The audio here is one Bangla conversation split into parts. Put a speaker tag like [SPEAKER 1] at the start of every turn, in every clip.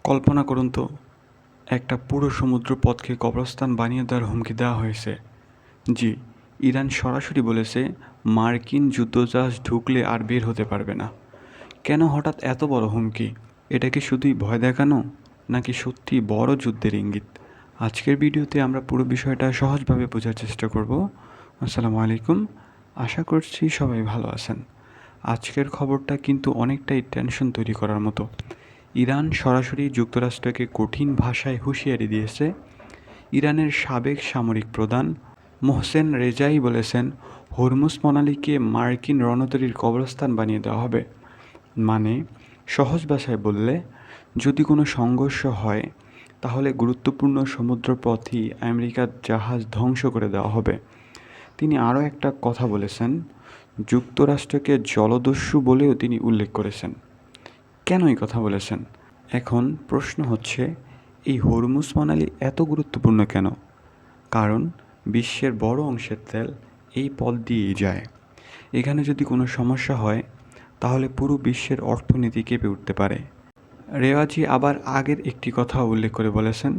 [SPEAKER 1] কল্পনা করুন তো, একটা পুরো সমুদ্রপথকে কবরস্থান বানিয়ে দেওয়ার হুমকি দেওয়া হয়েছে। জি, ইরান সরাসরি বলেছে মার্কিন যুদ্ধজাহাজ ঢুকলে আর বের হতে পারবে না। কেন হঠাৎ এত বড় হুমকি? এটা কি শুধুই ভয় দেখানো, নাকি সত্যি বড় যুদ্ধের ইঙ্গিত? আজকের ভিডিওতে আমরা পুরো বিষয়টা সহজভাবে বোঝার চেষ্টা করব। আসসালামু আলাইকুম, আশা করছি সবাই ভালো আছেন। আজকের খবরটা কিন্তু অনেকটাই টেনশন তৈরি করার মতো। ইরান সরাসরি যুক্তরাষ্ট্রকে কঠিন ভাষায় হুঁশিয়ারি দিয়েছে। ইরানের সাবেক সামরিক প্রধান মোহসেন রেজাই বলেছেন, হরমুজ প্রণালীকে মার্কিন রণতরীর কবরস্থান বানিয়ে দেওয়া হবে। মানে, সহজ ভাষায় বললে, যদি কোনো সংঘর্ষ হয় তাহলে গুরুত্বপূর্ণ সমুদ্রপথই আমেরিকার জাহাজ ধ্বংস করে দেওয়া হবে। তিনি আরও একটা কথা বলেছেন, যুক্তরাষ্ট্রকে জলদস্যু বলেও তিনি উল্লেখ করেছেন। কেন এই কথা বলেছেন? এখন প্রশ্ন হচ্ছে, এই হরমুজ প্রণালী এত গুরুত্বপূর্ণ কেন? কারণ বিশ্বের বড় অংশের তেল এই পথ দিয়েই যায়। এখানে যদি কোনো সমস্যা হয় তাহলে পুরো বিশ্বের অর্থনীতি কেঁপে উঠতে পারে। রেওয়াজি আবার আগের একটি কথা উল্লেখ করে বলেছেন,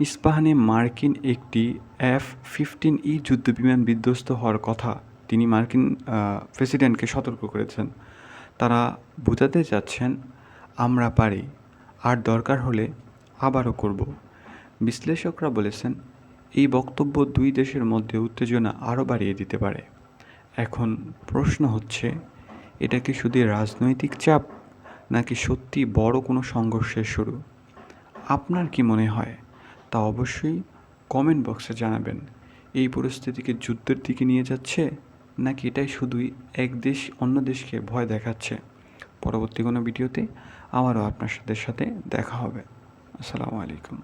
[SPEAKER 1] ইস্পাহানে মার্কিন একটি F-15E যুদ্ধবিমান বিধ্বস্ত হওয়ার কথা তিনি মার্কিন প্রেসিডেন্টকে সতর্ক করেছেন। তারা বোঝাতে চাচ্ছেন, আমরা পারি, আর দরকার হলে আবারও করব। বিশ্লেষকরা বলেছেন, এই বক্তব্য দুই দেশের মধ্যে উত্তেজনা আরও বাড়িয়ে দিতে পারে। এখন প্রশ্ন হচ্ছে, এটা কি শুধু রাজনৈতিক চাপ, নাকি সত্যি বড় কোনো সংঘর্ষের শুরু? আপনার কি মনে হয় তা অবশ্যই কমেন্ট বক্সে জানাবেন। এই পরিস্থিতিকে যুদ্ধের দিকে নিয়ে যাচ্ছে, নাকি এটাই শুধুই এক দেশ অন্য দেশকে ভয় দেখাচ্ছে? পরবর্তী কোনো ভিডিওতে আবারও আপনার সাথে দেখা হবে। আসসালামু আলাইকুম।